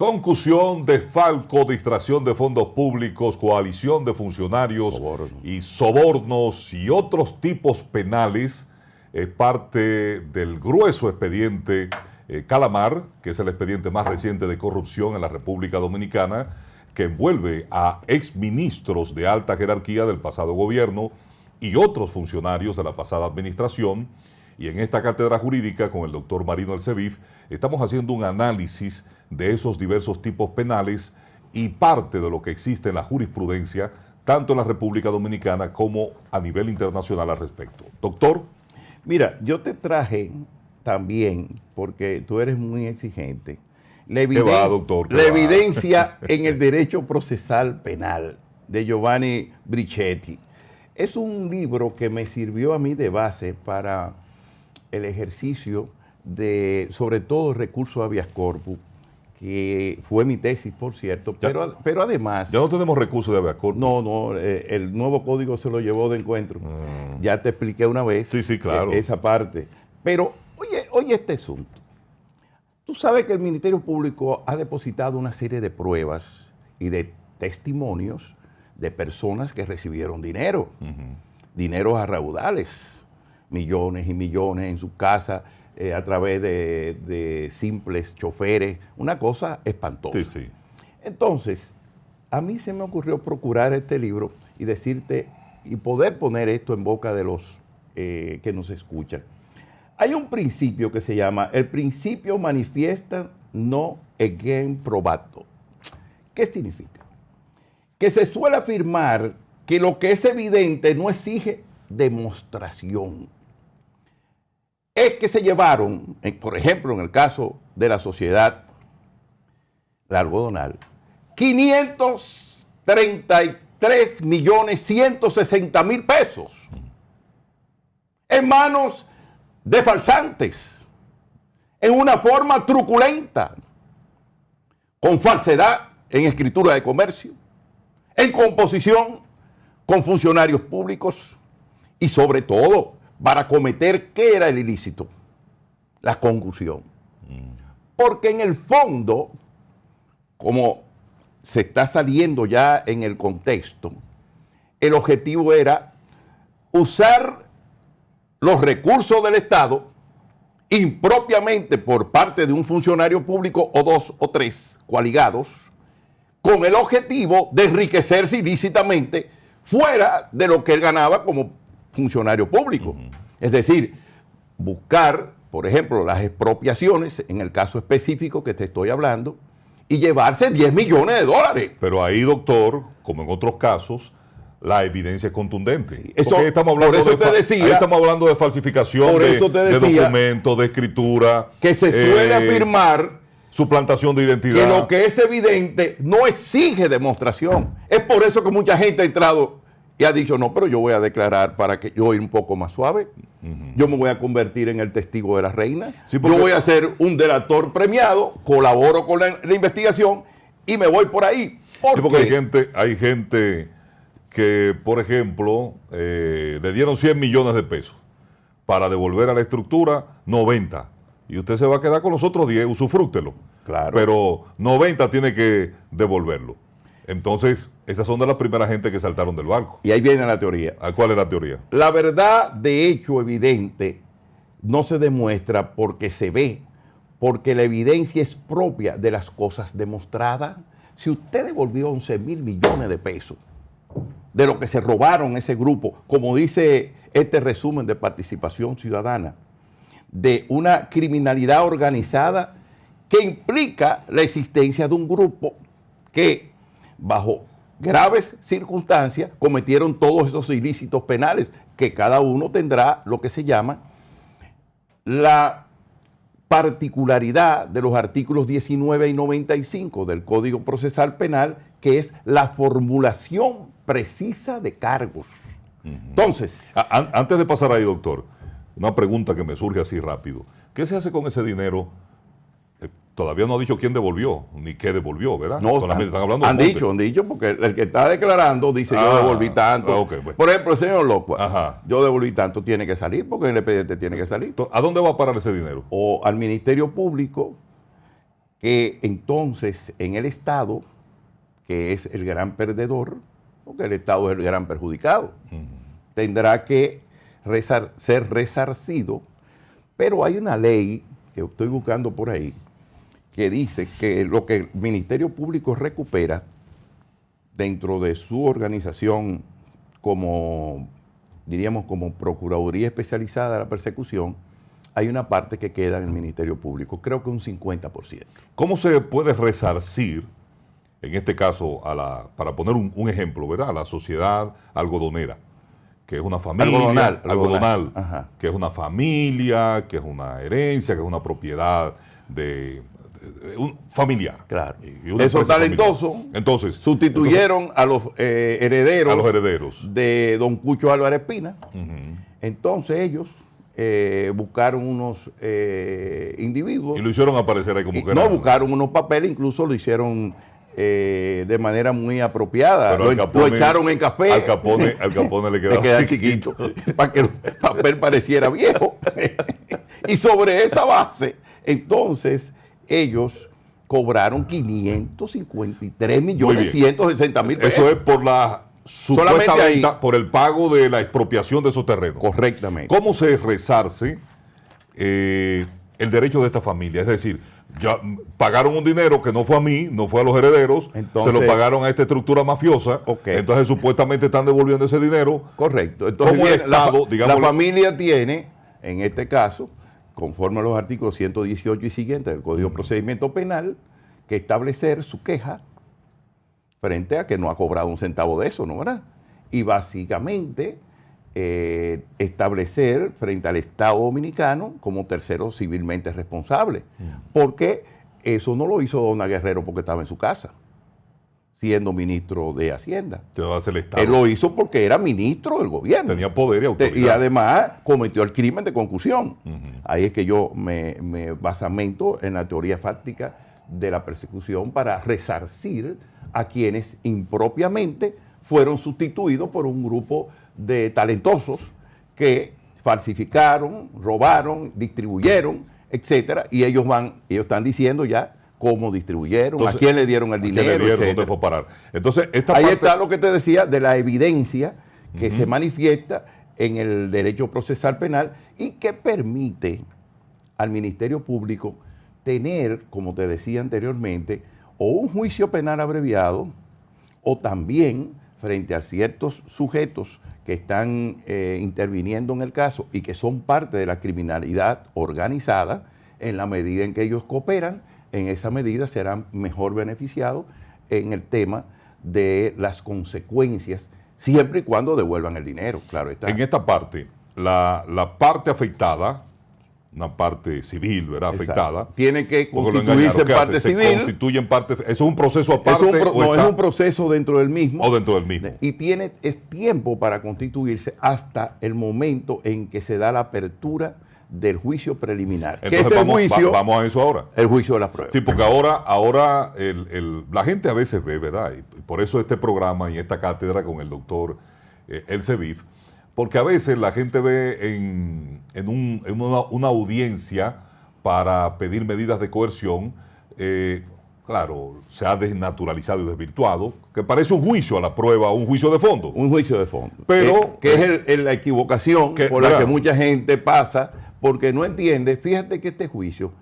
Concusión, desfalco, distracción de fondos públicos, coalición de funcionarios y sobornos y otros tipos penales es parte del grueso expediente Calamar, que es el expediente más reciente de corrupción en la República Dominicana, que envuelve a exministros de alta jerarquía del pasado gobierno y otros funcionarios de la pasada administración. Y en esta cátedra jurídica, con el doctor Marino Alcevif, estamos haciendo un análisis de esos diversos tipos penales y parte de lo que existe en la jurisprudencia, tanto en la República Dominicana como a nivel internacional al respecto. Doctor. Mira, yo te traje también, porque tú eres muy exigente, la evidencia en el derecho procesal penal de Giovanni Brichetti. Es un libro que me sirvió a mí de base para el ejercicio de, sobre todo, el recurso habeas corpus, que fue mi tesis, por cierto, pero además... Ya no tenemos recursos de habeas corpus. No, el nuevo código se lo llevó de encuentro. Ya te expliqué una vez claro. Esa parte. Pero, oye este asunto. Tú sabes que el Ministerio Público ha depositado una serie de pruebas y de testimonios de personas que recibieron dinero, dineros a raudales, millones y millones en su casa, a través de simples choferes, una cosa espantosa. Sí. Entonces, a mí se me ocurrió procurar este libro y decirte, y poder poner esto en boca de los que nos escuchan. Hay un principio que se llama el principio manifiesta non again probato. ¿Qué significa? Que se suele afirmar que lo que es evidente no exige demostración. Es que se llevaron, por ejemplo, en el caso de la sociedad La Algodonal, 533.160.000 pesos en manos de falsantes, en una forma truculenta, con falsedad en escritura de comercio, en composición con funcionarios públicos y sobre todo para cometer, ¿qué era el ilícito? La concusión. Porque en el fondo, como se está saliendo ya en el contexto, el objetivo era usar los recursos del Estado impropiamente por parte de un funcionario público o dos o tres coaligados, con el objetivo de enriquecerse ilícitamente fuera de lo que él ganaba como funcionario público. Es decir, buscar, por ejemplo, las expropiaciones, en el caso específico que te estoy hablando, y llevarse 10 millones de dólares. Pero ahí, doctor, como en otros casos, la evidencia es contundente. Sí, eso, ahí estamos hablando de falsificación de documentos, de escritura. Que se suele afirmar suplantación de identidad. Que lo que es evidente no exige demostración. Es por eso que mucha gente ha entrado y ha dicho, no, pero yo voy a declarar para que yo ir un poco más suave. Yo me voy a convertir en el testigo de la reina. Sí, yo voy a ser un delator premiado, colaboro con la investigación y me voy por ahí. Porque hay gente que, por ejemplo, le dieron 100 millones de pesos para devolver a la estructura 90. Y usted se va a quedar con los otros 10, usufrúctelo. Claro. Pero 90 tiene que devolverlo. Entonces, esas son de las primeras gente que saltaron del barco. Y ahí viene la teoría. ¿Cuál es la teoría? La verdad, de hecho evidente, no se demuestra porque se ve, porque la evidencia es propia de las cosas demostradas. Si usted devolvió 11.000 millones de pesos de lo que se robaron ese grupo, como dice este resumen de participación ciudadana, de una criminalidad organizada que implica la existencia de un grupo que, bajo graves circunstancias, cometieron todos esos ilícitos penales, que cada uno tendrá lo que se llama la particularidad de los artículos 19 y 95 del Código Procesal Penal, que es la formulación precisa de cargos. Entonces, antes de pasar ahí, doctor, una pregunta que me surge así rápido. ¿Qué se hace con ese dinero? Todavía no ha dicho quién devolvió, ni qué devolvió, ¿verdad? No, solamente están hablando han dicho, porque el que está declarando dice yo devolví tanto. Okay, bueno. Por ejemplo, el señor Locua, yo devolví tanto, tiene que salir, porque el expediente tiene que salir. ¿A dónde va a parar ese dinero? O al Ministerio Público, que entonces en el Estado, que es el gran perdedor, porque el Estado es el gran perjudicado, tendrá que ser resarcido, pero hay una ley que estoy buscando por ahí que dice que lo que el Ministerio Público recupera dentro de su organización como, diríamos, como Procuraduría Especializada de la Persecución, hay una parte que queda en el Ministerio Público, creo que un 50%. ¿Cómo se puede resarcir, en este caso, para poner un ejemplo, ¿verdad? A la sociedad algodonera, que es una familia, algodonal, que es una familia, que es una herencia, que es una propiedad de un familiar. Claro. Esos talentosos sustituyeron a los herederos de don Cucho Álvarez Espina. Entonces ellos buscaron unos individuos. Y lo hicieron aparecer ahí como que no, buscaron unos papeles, incluso lo hicieron de manera muy apropiada. Lo echaron en café. Al Capone le quedaba chiquito para que el papel pareciera viejo. Y sobre esa base, entonces, ellos cobraron 553.160.000 pesos. Eso es por la supuesta venta, por el pago de la expropiación de esos terrenos. Correctamente. ¿Cómo se resarce el derecho de esta familia? Es decir, ya pagaron un dinero que no fue a mí, no fue a los herederos, entonces, se lo pagaron a esta estructura mafiosa, entonces supuestamente están devolviendo ese dinero. Correcto. Entonces el Estado, la familia tiene, en este caso, conforme a los artículos 118 y siguientes del Código de Procedimiento Penal, que establecer su queja frente a que no ha cobrado un centavo de eso, ¿no? ¿Verdad? Y básicamente establecer frente al Estado Dominicano como tercero civilmente responsable. Porque eso no lo hizo Dona Guerrero porque estaba en su casa, siendo ministro de Hacienda. Él lo hizo porque era ministro del gobierno. Tenía poder y autoridad. Y además cometió el crimen de concusión. Ahí es que yo me basamento en la teoría fáctica de la persecución para resarcir a quienes impropiamente fueron sustituidos por un grupo de talentosos que falsificaron, robaron, distribuyeron, etcétera, y ellos están diciendo ya cómo distribuyeron, entonces, a quién le dieron el dinero, dónde fue a parar. Entonces, ahí está lo que te decía de la evidencia que se manifiesta en el derecho procesal penal y que permite al Ministerio Público tener, como te decía anteriormente, o un juicio penal abreviado o también frente a ciertos sujetos que están interviniendo en el caso y que son parte de la criminalidad organizada, en la medida en que ellos cooperan, en esa medida serán mejor beneficiados en el tema de las consecuencias, siempre y cuando devuelvan el dinero, claro está. En esta parte, la parte afectada, una parte civil, ¿verdad? Exacto. Afectada. Tiene que constituirse en parte civil. Se constituye en parte. ¿Eso es un proceso aparte? Es un proceso dentro del mismo. O dentro del mismo. Y es tiempo para constituirse hasta el momento en que se da la apertura del juicio preliminar. Entonces, vamos a eso ahora. El juicio de las pruebas. Sí, porque ahora la gente a veces ve, ¿verdad? Y por eso este programa y esta cátedra con el doctor Elcevif, porque a veces la gente ve en una audiencia para pedir medidas de coerción, claro, se ha desnaturalizado y desvirtuado, que parece un juicio a la prueba, un juicio de fondo. Un juicio de fondo. Pero, que es la equivocación por la que mucha gente pasa, porque no entiende. Fíjate que este juicio,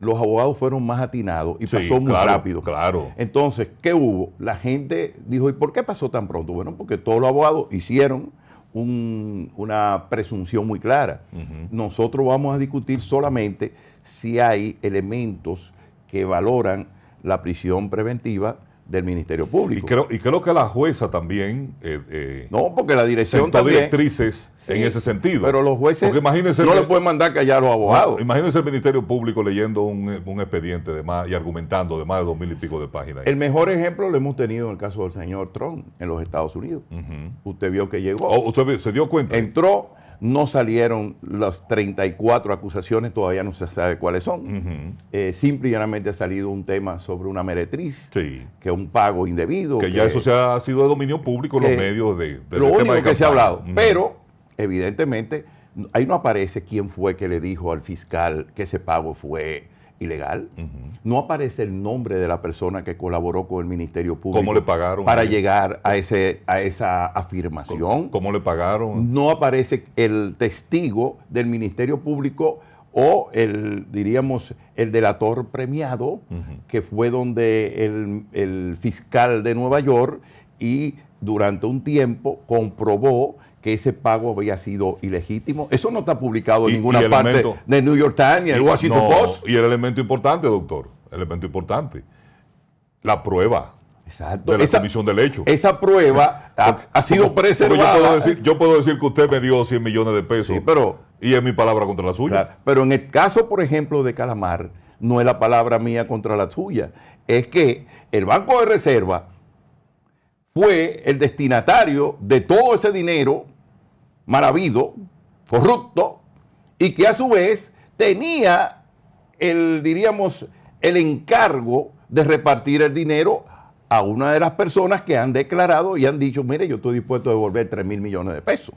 los abogados fueron más atinados y pasó muy rápido. Claro. Entonces, ¿qué hubo? La gente dijo, ¿y por qué pasó tan pronto? Bueno, porque todos los abogados hicieron una presunción muy clara. Nosotros vamos a discutir solamente si hay elementos que valoran la prisión preventiva del Ministerio Público. Y creo que la jueza también no, porque la dirección también directrices en ese sentido. Pero los jueces no le pueden mandar callar a los abogados. Imagínense el Ministerio Público leyendo un expediente y argumentando de más de 2,000 y pico de páginas. El mejor ejemplo lo hemos tenido en el caso del señor Trump en los Estados Unidos. Usted vio que llegó. ¿Usted se dio cuenta? Entró, no salieron las 34 acusaciones, todavía no se sabe cuáles son. Simple y llanamente ha salido un tema sobre una meretriz, que es un pago indebido. Que ya eso ha sido de dominio público en los medios de lo único que se ha hablado. Pero, evidentemente, ahí no aparece quién fue que le dijo al fiscal que ese pago fue ilegal. No aparece el nombre de la persona que colaboró con el Ministerio Público. ¿Cómo le pagaron? Para llegar a esa afirmación. ¿Cómo le pagaron? No aparece el testigo del Ministerio Público o el delator premiado, que fue donde el fiscal de Nueva York y durante un tiempo comprobó que ese pago había sido ilegítimo. Eso no está publicado en ninguna parte de New York Times ni el Washington Post. Y el elemento importante, doctor, el elemento importante, la prueba. Exacto. De la comisión del hecho. Esa prueba ha sido preservada. Yo puedo decir que usted me dio 100 millones de pesos, sí, pero, y es mi palabra contra la suya. Claro, pero en el caso, por ejemplo, de Calamar, no es la palabra mía contra la suya. Es que el Banco de Reserva fue el destinatario de todo ese dinero mal habido, corrupto, y que a su vez tenía el encargo de repartir el dinero a una de las personas que han declarado y han dicho, mire, yo estoy dispuesto a devolver 3.000 millones de pesos,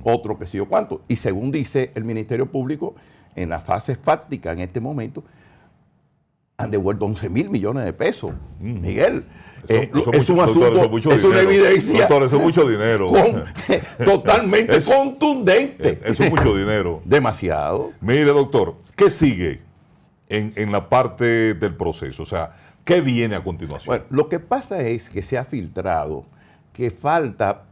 otro que sé yo cuánto. Y según dice el Ministerio Público, en la fase fáctica en este momento, han devuelto 11.000 millones de pesos. Miguel, es un asunto, es una evidencia. Doctor, eso es mucho dinero. Totalmente contundente. Eso es mucho dinero. Demasiado. Mire, doctor, ¿qué sigue en la parte del proceso? O sea, ¿qué viene a continuación? Bueno, lo que pasa es que se ha filtrado que falta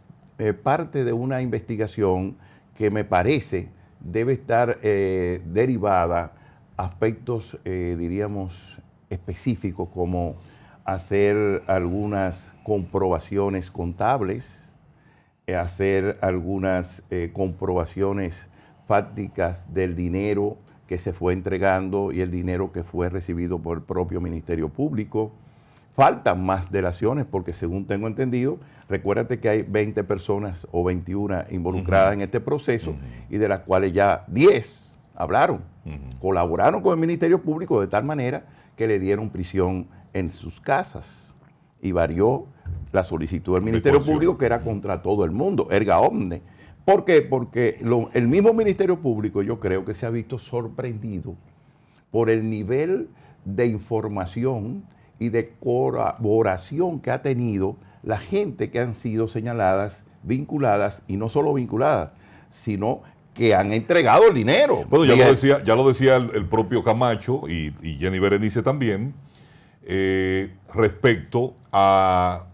parte de una investigación que me parece debe estar derivada a aspectos, diríamos, específicos, como hacer algunas comprobaciones contables, hacer algunas comprobaciones fácticas del dinero que se fue entregando y el dinero que fue recibido por el propio Ministerio Público. Faltan más delaciones porque, según tengo entendido, recuérdate que hay 20 personas o 21 involucradas en este proceso y de las cuales ya 10 hablaron, colaboraron con el Ministerio Público de tal manera que le dieron prisión en sus casas y varió la solicitud del Ministerio Público, que era contra todo el mundo, erga omne. ¿Por qué? Porque el mismo Ministerio Público, yo creo que se ha visto sorprendido por el nivel de información y de colaboración que ha tenido la gente que han sido señaladas, vinculadas, y no solo vinculadas, sino que han entregado el dinero. Bueno, ya lo decía el propio Camacho y Jenny Berenice también, respecto a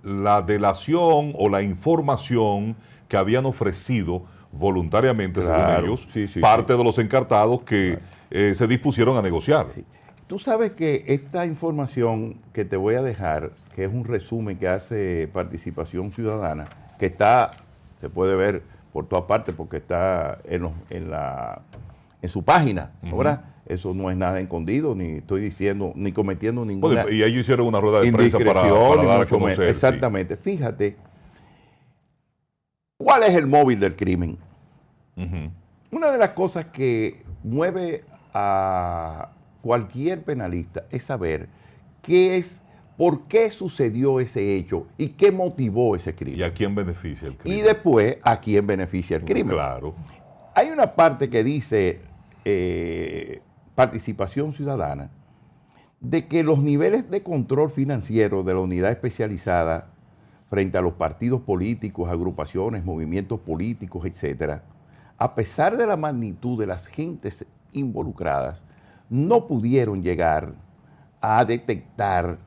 la delación o la información que habían ofrecido voluntariamente, según ellos, parte de los encartados que se dispusieron a negociar. Sí. Tú sabes que esta información que te voy a dejar, que es un resumen que hace Participación Ciudadana, que se puede ver por todas partes porque está en su página, ¿verdad? Eso no es nada escondido, ni estoy diciendo, ni cometiendo ninguna y ellos hicieron una rueda de prensa para dar a conocer. Exactamente. Sí. Fíjate, ¿cuál es el móvil del crimen? Una de las cosas que mueve a cualquier penalista es saber por qué sucedió ese hecho y qué motivó ese crimen. ¿Y a quién beneficia el crimen? Y después, ¿a quién beneficia el crimen? Claro. Hay una parte que dice Participación Ciudadana, de que los niveles de control financiero de la unidad especializada frente a los partidos políticos, agrupaciones, movimientos políticos, etcétera, a pesar de la magnitud de las gentes involucradas, no pudieron llegar a detectar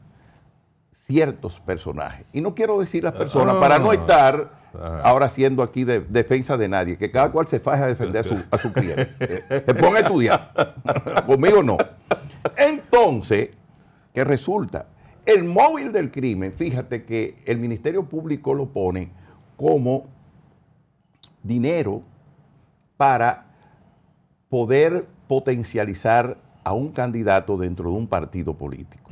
ciertos personajes. Y no quiero decir las personas para no estar ahora haciendo aquí defensa de nadie, que cada cual se faje a defender a su cliente. Se ponga a estudiar. Conmigo no. Entonces, ¿qué resulta? El móvil del crimen, fíjate que el Ministerio Público lo pone como dinero para poder potencializar a un candidato dentro de un partido político.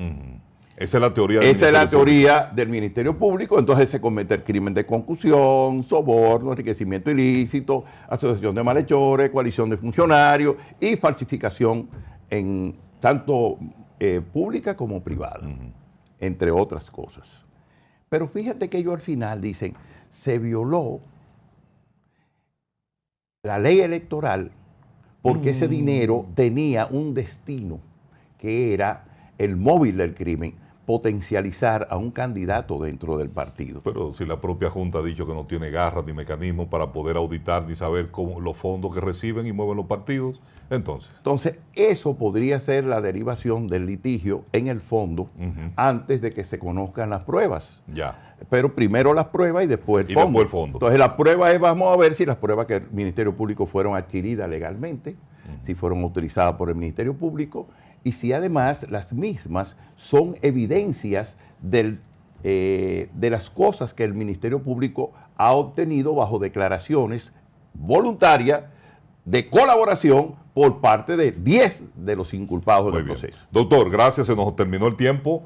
Esa es la teoría del Ministerio Público. Entonces se comete el crimen de concusión, soborno, enriquecimiento ilícito, asociación de malhechores, coalición de funcionarios y falsificación en tanto pública como privada, entre otras cosas. Pero fíjate que ellos al final dicen, se violó la ley electoral porque ese dinero tenía un destino que era el móvil del crimen, potencializar a un candidato dentro del partido. Pero si la propia Junta ha dicho que no tiene garras ni mecanismos para poder auditar ni saber cómo los fondos que reciben y mueven los partidos, entonces eso podría ser la derivación del litigio en el fondo antes de que se conozcan las pruebas. Ya. Pero primero las pruebas y después el fondo. Después el fondo. Entonces la prueba es, vamos a ver si las pruebas que el Ministerio Público fueron adquiridas legalmente, si fueron autorizadas por el Ministerio Público y si además las mismas son evidencias de las cosas que el Ministerio Público ha obtenido bajo declaraciones voluntarias de colaboración por parte de 10 de los inculpados en el proceso. Doctor, gracias, se nos terminó el tiempo.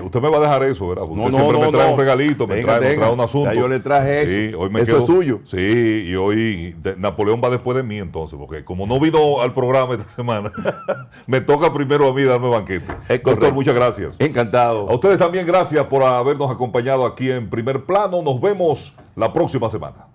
Usted me va a dejar eso, ¿verdad? Usted No, siempre me trae no. un regalito, me trae un asunto. Ya yo le traje eso. Sí, hoy me eso es suyo. Sí, y hoy Napoleón va después de mí entonces, porque como no vino al programa esta semana, me toca primero a mí darme banquete. Doctor, muchas gracias. Encantado. A ustedes también gracias por habernos acompañado aquí en Primer Plano. Nos vemos la próxima semana.